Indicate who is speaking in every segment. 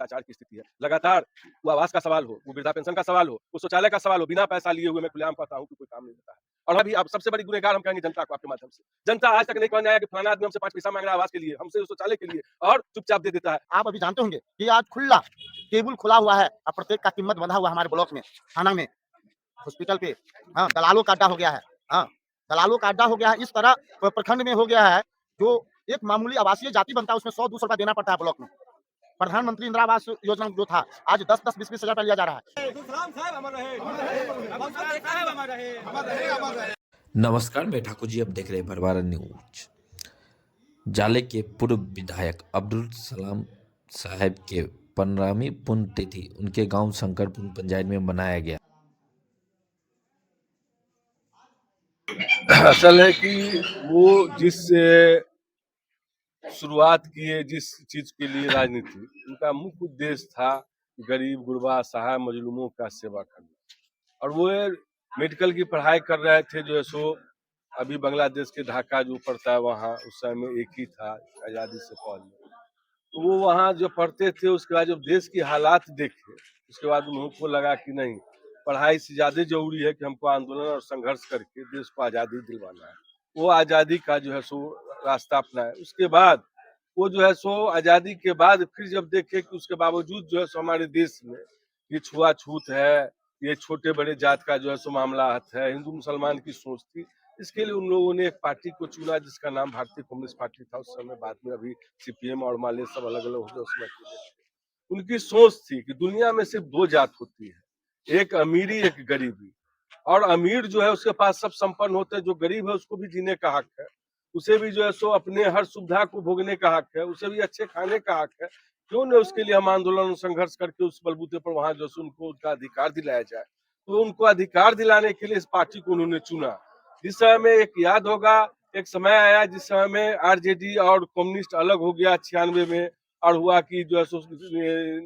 Speaker 1: भ्रष्टाचार की स्थिति है। लगातार वो आवास का सवाल हो, वो वृद्धा पेंशन का सवाल हो, वो शौचालय का सवाल हो, बिना पैसा लिए हुए मैं खुलेआम कहता हूँ कि कोई काम नहीं होता है। और अभी अब सबसे बड़ी गुनहगार हम कहेंगे जनता को आपके माध्यम से। जनता आज तक नहीं कहने आया कि फलाना आदमी हमसे 5 पैसा माँग रहा है आवास के लिए, हमसे शौचालय के लिए और चुपचाप दे देता है।
Speaker 2: आप अभी जानते होंगे कि आज खुला टेबल खुला हुआ है और प्रत्येक का कीमत बंधा हुआ है हमारे ब्लॉक में, थाना में, हॉस्पिटल पे। हाँ, दलालों का अड्डा हो गया है। हाँ, दलालों का अड्डा हो गया है। इस तरह प्रखंड में हो गया है, जो एक मामूली आवासीय जाति बनता है उसमें 100-200 रुपया देना पड़ता है ब्लॉक में। प्रधानमंत्री इंदिरा आवास योजना जो था, आज 10-10, 20-20 हजार रुपया लिया जा रहा है।
Speaker 3: नमस्कार, मैं ठाकुर जी। अब देख रहे हैं भरवारा न्यूज। जाले के पूर्व विधायक अब्दुल सलाम साहब के 15वीं पुण्यतिथि उनके गांव शंकरपुर पंचायत में मनाया गया।
Speaker 1: असल है कि वो जिस शुरुआत किए, जिस चीज के लिए राजनीति, उनका मुख्य उद्देश्य था गरीब गुरबा असहाय मजलूमों का सेवा करना। और वो मेडिकल की पढ़ाई कर रहे थे जो है सो अभी बांग्लादेश के ढाका जो पड़ता है वहाँ, उस समय एक ही था आज़ादी से पहले। तो वो वहाँ जो पढ़ते थे, उसके बाद जब देश की हालात देखे, उसके बाद उनको लगा कि नहीं, पढ़ाई से ज्यादा जरूरी है कि हमको आंदोलन और संघर्ष करके देश को आज़ादी दिलवाना है। वो आज़ादी का जो है सो रास्ता अपनाए। उसके बाद वो जो है सो आज़ादी के बाद फिर जब देखे कि उसके बावजूद जो है सो हमारे देश में ये छुआछूत है, ये छोटे बड़े जात का जो है सो मामला है, हिंदू मुसलमान की सोच थी। इसके लिए उन लोगों ने एक पार्टी को चुना जिसका नाम भारतीय कम्युनिस्ट पार्टी था उस समय। बाद में अभी सीपीएम और माले सब अलग अलग हो गए उसमें। उनकी सोच थी कि दुनिया में सिर्फ दो जात होती है, एक अमीरी एक गरीबी। और अमीर जो है उसके पास सब संपन्न होते हैं, जो गरीब है उसको भी जीने का हक है, उसे भी जो है सो अपने हर सुविधा को भोगने का हक है, उसे भी अच्छे खाने का हक है। क्यों न उसके लिए हम आंदोलन संघर्ष करके उस बलबूते पर वहां जो है उनको उनका अधिकार दिलाया जाए। तो उनको अधिकार दिलाने के लिए इस पार्टी को उन्होंने चुना। जिस समय में एक याद होगा, एक समय आया जिस समय में आरजेडी और कम्युनिस्ट अलग हो गया 96 में, और हुआ कि जो है सो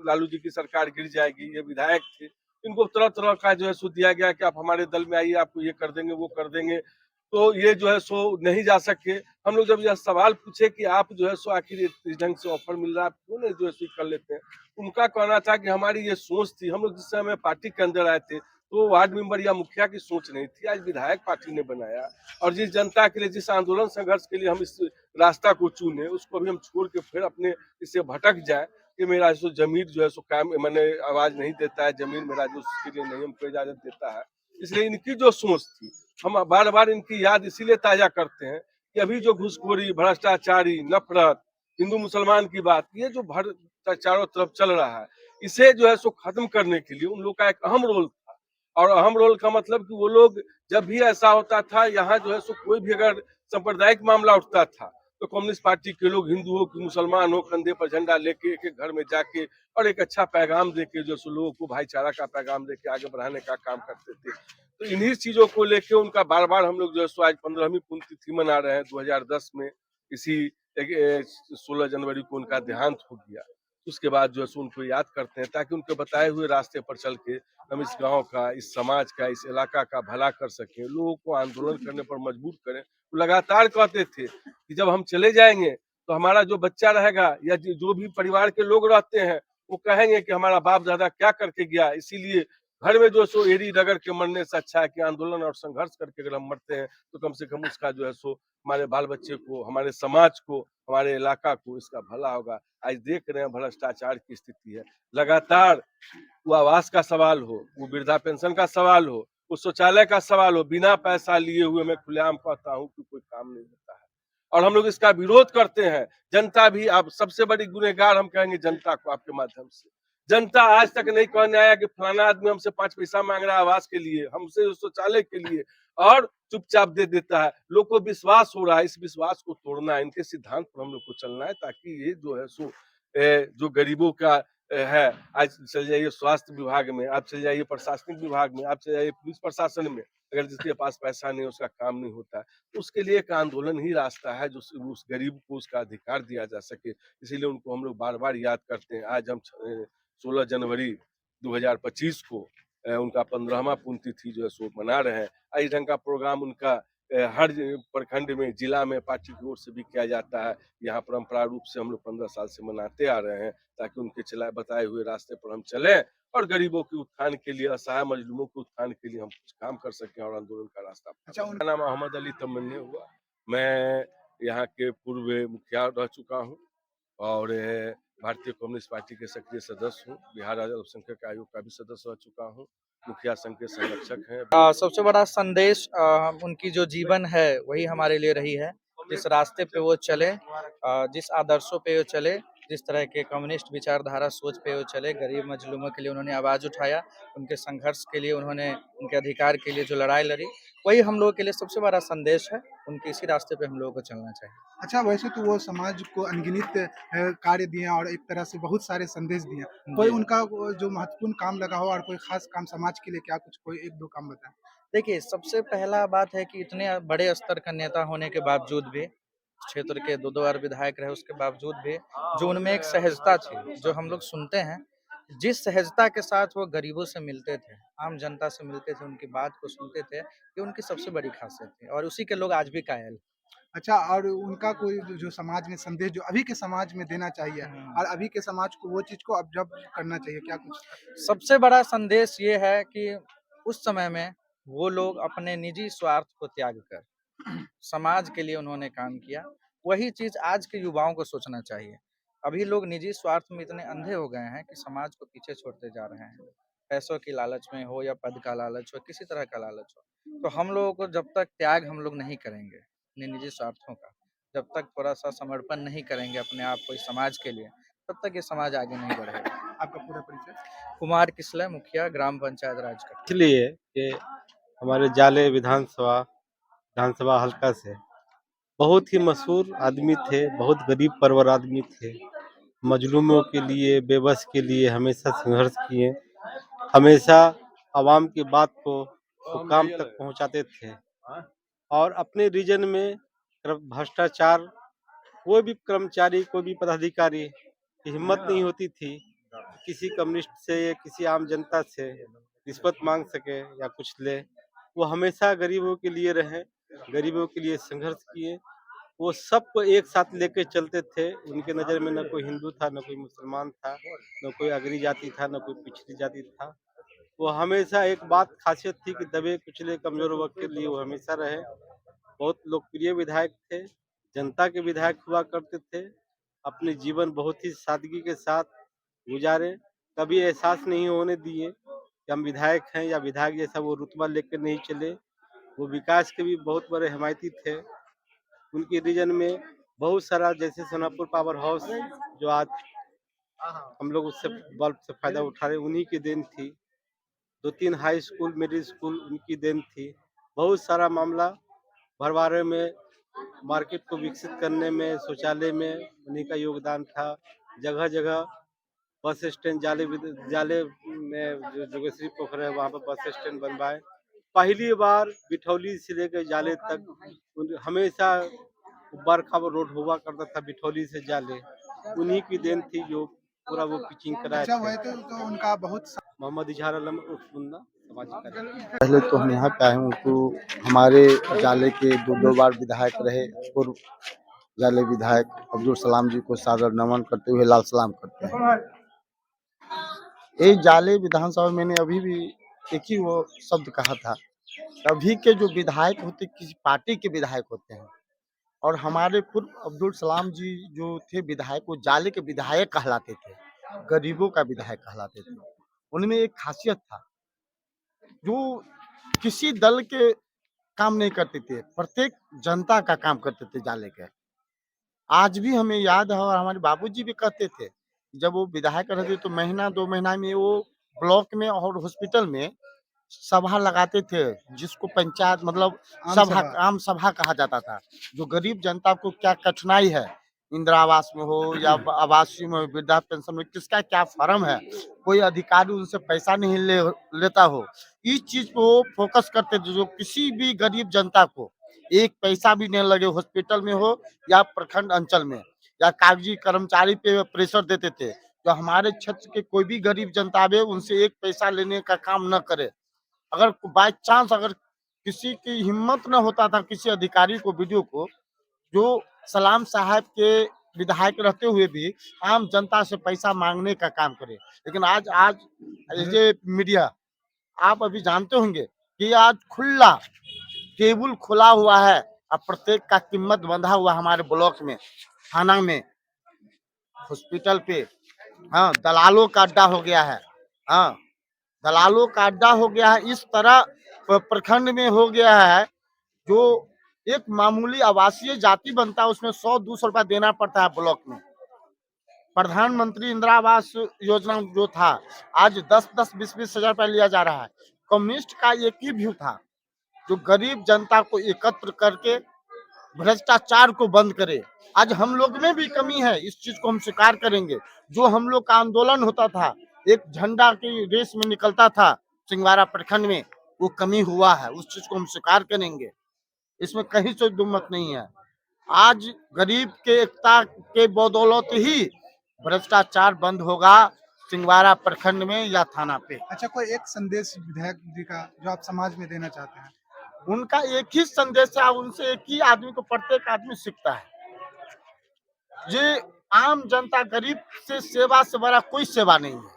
Speaker 1: लालू जी की सरकार गिर जाएगी। ये विधायक थे, इनको तरह तरह का जो है सो दिया गया कि आप हमारे दल में आइए, आपको ये कर देंगे वो कर देंगे। तो ये जो है सो नहीं जा सके। हम लोग जब यह सवाल पूछे कि आप जो है सो आखिर इस ढंग से ऑफर मिल रहा है, आप क्यों नहीं जो है सो कर लेते हैं। उनका कहना था कि हमारी ये सोच थी, हम लोग जिस समय पार्टी के अंदर आए थे तो वार्ड मेंबर या मुखिया की सोच नहीं थी, आज विधायक पार्टी ने बनाया। और जिस जनता के लिए, जिस आंदोलन संघर्ष के लिए हम इस रास्ता को चुने, उसको भी हम छोड़ के फिर अपने इससे भटक जाए, कि मेरा जो जमीर जो है सो काम मैंने आवाज नहीं देता है, जमीन मेरा जो उसके लिए नहीं हमको इजाजत देता है। इसलिए इनकी जो सोच थी, हम बार बार इनकी याद इसीलिए ताजा करते हैं कि अभी जो घूसखोरी, भ्रष्टाचारी, नफरत, हिंदू मुसलमान की बात, ये जो चारों तरफ चल रहा है, इसे जो है सो खत्म करने के लिए उन लोग का एक अहम रोल था। और अहम रोल का मतलब कि वो लोग जब भी ऐसा होता था, यहाँ जो है सो कोई भी अगर सांप्रदायिक मामला उठता था तो कम्युनिस्ट पार्टी के लोग, हिंदू हो कि मुसलमान हो, कंधे पर झंडा लेके एक एक घर में जाके और एक अच्छा पैगाम देके जो सो लोगों को भाईचारा का पैगाम देके आगे बढ़ाने का काम करते थे। तो इन्हीं चीजों को लेके उनका बार बार हम लोग जो है सो आज 15वीं पुण्यतिथि मना रहे हैं। 2010 में इसी 16 जनवरी को उनका देहांत हो गया। उसके बाद जो है सो उनको याद करते हैं ताकि उनके बताए हुए रास्ते पर चल के हम इस गांव का, इस समाज का, इस इलाका का भला कर सकें, लोगों को आंदोलन करने पर मजबूर करें। वो लगातार कहते थे कि जब हम चले जाएंगे तो हमारा जो बच्चा रहेगा या जो भी परिवार के लोग रहते हैं, वो कहेंगे कि हमारा बाप दादा क्या करके गया। इसीलिए घर में जो सो एड़ी रगड़ के मरने से अच्छा है कि आंदोलन और संघर्ष करके अगर हम मरते हैं तो कम से कम उसका जो है सो हमारे बाल बच्चे को, हमारे समाज को, हमारे इलाका को इसका भला होगा। आज देख रहे हैं भ्रष्टाचार की स्थिति है। लगातार वो आवास का सवाल हो, वो वृद्धा पेंशन का सवाल हो, वो शौचालय का सवाल हो, बिना पैसा लिए हुए मैं खुलेआम कहता हूँ कि कोई काम नहीं होता है। और हम लोग इसका विरोध करते हैं। जनता भी, आप सबसे बड़ी गुनहगार हम कहेंगे जनता को आपके माध्यम से। जनता आज तक नहीं कहने आया कि फलाना आदमी हमसे 5 पैसा मांग रहा है आवास के लिए, हमसे शौचालय के लिए, और चुपचाप दे देता है। लोग को विश्वास हो रहा है, इस विश्वास को तोड़ना है, इनके सिद्धांत पर हम लोग को चलना है ताकि ये जो है सो जो गरीबों का है, आज चल जाइए स्वास्थ्य विभाग में, आप चल जाइए प्रशासनिक विभाग में, आप चल जाइए पुलिस प्रशासन में, अगर जिसके पास पैसा नहीं है उसका काम नहीं होता है। तो उसके लिए एक आंदोलन ही रास्ता है जो उस गरीब को उसका अधिकार दिया जा सके। इसीलिए उनको हम लोग बार बार याद करते हैं। आज हम 16 जनवरी 2025 को उनका 15वां पुण्यतिथि जो है सो मना रहे हैं। इस ढंग का प्रोग्राम उनका हर प्रखंड में, जिला में पार्टी की ओर से भी किया जाता है। यहाँ परंपरा रूप से हम लोग 15 साल से मनाते आ रहे हैं, ताकि उनके बताए हुए रास्ते पर हम चलें और गरीबों के उत्थान के लिए, असहाय मजलूमों के उत्थान के लिए हम कुछ काम कर सकें और आंदोलन का रास्ता।
Speaker 4: अच्छा,
Speaker 1: मेरा नाम मोहम्मद अली तमन्नी हुआ। मैं यहाँ के पूर्व मुखिया रह चुका हूँ और भारतीय कम्युनिस्ट पार्टी के सक्रिय सदस्य हूँ। बिहार राज्य अल्पसंख्यक आयोग का भी सदस्य रह चुका हूँ। मुखिया संघ के संरक्षक हैं।
Speaker 5: सबसे बड़ा संदेश उनकी जो जीवन है वही हमारे लिए रही है। जिस रास्ते पे वो चले, जिस आदर्शों पे वो चले, जिस तरह के कम्युनिस्ट विचारधारा सोच पे वो चले, गरीब मजलूमों के लिए उन्होंने आवाज़ उठाया, उनके संघर्ष के लिए उन्होंने, उनके अधिकार के लिए जो लड़ाई लड़ी, वही हम लोगों के लिए सबसे बड़ा संदेश है। उनके इसी रास्ते पे हम लोगों को चलना चाहिए।
Speaker 4: अच्छा, वैसे तो वो समाज को अनगिनत कार्य दिए हैं और एक तरह से बहुत सारे संदेश दिए हैं। कोई
Speaker 5: जी।
Speaker 4: उनका वो जो महत्वपूर्ण काम लगा हो और कोई खास काम समाज के लिए, क्या कुछ कोई 1-2 काम बताएँ?
Speaker 5: देखिए, सबसे पहला बात है कि इतने बड़े स्तर का नेता होने के बावजूद भी, क्षेत्र के 2-2 बार विधायक रहे उसके बावजूद भी, जो उनमें एक सहजता थी, जो हम लोग सुनते हैं, जिस सहजता के साथ वो गरीबों से मिलते थे, आम जनता से मिलते थे, उनकी बात को सुनते थे, ये उनकी सबसे बड़ी खासियत थी और उसी के लोग आज भी कायल हैं।
Speaker 4: अच्छा, और उनका कोई जो समाज में संदेश जो अभी के समाज में देना चाहिए और अभी के समाज को वो चीज़ को ऑब्ज़र्व करना चाहिए, क्या कुछ?
Speaker 5: सबसे बड़ा संदेश ये है कि उस समय में वो लोग अपने निजी स्वार्थ को त्याग कर समाज के लिए उन्होंने काम किया। वही चीज़ आज के युवाओं को सोचना चाहिए। अभी लोग निजी स्वार्थ में इतने अंधे हो गए हैं कि समाज को पीछे छोड़ते जा रहे हैं। पैसों की लालच में हो या पद का लालच हो, किसी तरह का लालच हो। तो हम लोगों को जब तक त्याग हम लोग नहीं करेंगे अपने निजी स्वार्थों का, जब तक थोड़ा-सा समर्पण नहीं करेंगे अपने आप को इस समाज के लिए, तब तक ये समाज आगे नहीं बढ़ेगा।
Speaker 4: आपका पूरा परिचय?
Speaker 5: कुमार किसलय, मुखिया ग्राम पंचायत राजगढ़।
Speaker 6: इसलिए कि हमारे जाले विधानसभा हल्का से बहुत ही मशहूर आदमी थे, बहुत गरीब परवर आदमी थे। मजलूमों के लिए, बेबस के लिए हमेशा संघर्ष किए, हमेशा आवाम की बात को हुकाम तक पहुंचाते थे और अपने रीजन में भ्रष्टाचार, कोई भी कर्मचारी, कोई भी पदाधिकारी की हिम्मत नहीं होती थी कि किसी कम्युनिस्ट से या किसी आम जनता से रिश्वत मांग सके या कुछ ले। वो हमेशा गरीबों के लिए रहे, गरीबों के लिए संघर्ष किए। वो सबको एक साथ लेके चलते थे। उनके नज़र में न कोई हिंदू था, न कोई मुसलमान था, न कोई अगड़ी जाति था, न कोई पिछड़ी जाति था। वो हमेशा एक बात खासियत थी कि दबे कुचले कमज़ोर वर्ग के लिए वो हमेशा रहे। बहुत लोकप्रिय विधायक थे, जनता के विधायक हुआ करते थे। अपने जीवन बहुत ही सादगी के साथ गुजारे, कभी एहसास नहीं होने दिए कि हम विधायक हैं या विधायक जैसा वो रुतबा लेकर नहीं चले। वो विकास के भी बहुत बड़े हिमायती थे। उनके रीजन में बहुत सारा, जैसे सोनापुर पावर हाउस जो आज हम लोग उससे बल्ब से फ़ायदा उठा रहे, उन्हीं की देन थी। 2-3 हाई स्कूल, मिडिल स्कूल उनकी देन थी। बहुत सारा मामला भरवारे में, मार्केट को विकसित करने में, शौचालय में उन्हीं का योगदान था। जगह-जगह बस स्टैंड, जाले में जो जोगेश्वरी पोखर है वहाँ पर बस स्टैंड बनवाए। पहली बार बिठौली से लेकर जाले तक हमेशा बरखा रोड हुआ करता था, बिठौली से जाले उन्हीं की देन थी जो पूरा वो पिचिंग कराए
Speaker 4: अच्छा,
Speaker 6: थे।
Speaker 4: वैसे तो उनका बहुत
Speaker 6: मोहम्मद इजहार आलम उर्फ मुन्ना, सामाजिक कार्यकर्ता।
Speaker 2: पहले तो हम यहाँ पे आए हैं, उनको हमारे जाले के 2-2 बार विधायक रहे पूर्व जाले विधायक अब्दुल सलाम जी को सादर नमन करते हुए लाल सलाम करते हैं। ये जाले विधानसभा में मैंने अभी भी एक ही वो शब्द कहा था, अभी के जो विधायक होते किसी पार्टी के विधायक होते हैं और हमारे पूर्व अब्दुल सलाम जी जो थे विधायक, वो जाले के विधायक कहलाते थे, गरीबों का विधायक कहलाते थे। उनमें एक खासियत था, जो किसी दल के काम नहीं करते थे, प्रत्येक जनता का काम करते थे जाले के। आज भी हमें याद है और हमारे बाबूजी भी कहते थे, जब वो विधायक रहते तो महीना 2 महीना में वो ब्लॉक में और हॉस्पिटल में सभा लगाते थे, जिसको पंचायत मतलब
Speaker 4: आम
Speaker 2: सभा,
Speaker 4: सभा।
Speaker 2: आम सभा कहा जाता था। जो गरीब जनता को क्या कठिनाई है, इंदिरा आवास में हो या आवासीय में हो, वृद्धा पेंशन में किसका क्या फर्म है, कोई अधिकारी उनसे पैसा नहीं लेता हो, इस चीज पे वो फोकस करते थे, जो किसी भी गरीब जनता को एक पैसा भी नहीं लगे, हॉस्पिटल में हो या प्रखंड अंचल में, या कागजी कर्मचारी पे प्रेशर देते थे। तो हमारे क्षेत्र के कोई भी गरीब जनता आवे, उनसे एक पैसा लेने का काम न करे। अगर बाय चांस अगर किसी की हिम्मत न होता था किसी अधिकारी को वीडियो को जो सलाम साहब के विधायक रहते हुए भी आम जनता से पैसा मांगने का काम करे। लेकिन आज आज ये मीडिया आप अभी जानते होंगे कि आज खुला टेबल खुला हुआ है और प्रत्येक का कीमत बंधा हुआ हमारे ब्लॉक में, थाना में, हॉस्पिटल पे। हाँ, दलालों का अड्डा हो गया है। हाँ, दलालों का अड्डा हो गया है। इस तरह प्रखंड में हो गया है जो एक मामूली आवासीय जाति बनता है उसमें 100-200 रुपया देना पड़ता है ब्लॉक में। प्रधानमंत्री इंदिरा आवास योजना जो था आज 10-10, 20-20 हजार रुपया लिया जा रहा है। कम्युनिस्ट का एक ही व्यू था जो गरीब जनता को एकत्र करके भ्रष्टाचार को बंद करे। आज हम लोग में भी कमी है, इस चीज को हम स्वीकार करेंगे। जो हम लोग का आंदोलन होता था, एक झंडा की रेस में निकलता था सिंगवारा प्रखंड में, वो कमी हुआ है, उस चीज को हम स्वीकार करेंगे। इसमें कहीं से दुमत नहीं है। आज गरीब के एकता के बदौलत ही भ्रष्टाचार बंद होगा सिंगवारा प्रखंड में या थाना पे।
Speaker 4: अच्छा, कोई एक संदेश विधायक जी का जो आप समाज में देना चाहते हैं?
Speaker 2: उनका एक ही संदेश है, उनसे एक ही आदमी को प्रत्येक आदमी सीखता है। ये आम जनता गरीब से सेवा से बड़ा कोई सेवा नहीं है।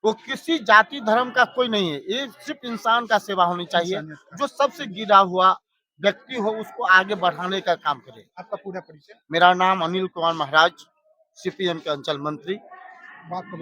Speaker 2: वो किसी जाति धर्म का कोई नहीं है, ये सिर्फ इंसान का सेवा होनी चाहिए।
Speaker 4: इंसानियत का।
Speaker 2: जो सबसे गिरा हुआ व्यक्ति हो उसको आगे बढ़ाने का काम करे।
Speaker 4: आपका पूरा परिचय?
Speaker 2: मेरा नाम अनिल कुमार महाराज, सीपीएम के अंचल मंत्री।
Speaker 4: आपका बहुत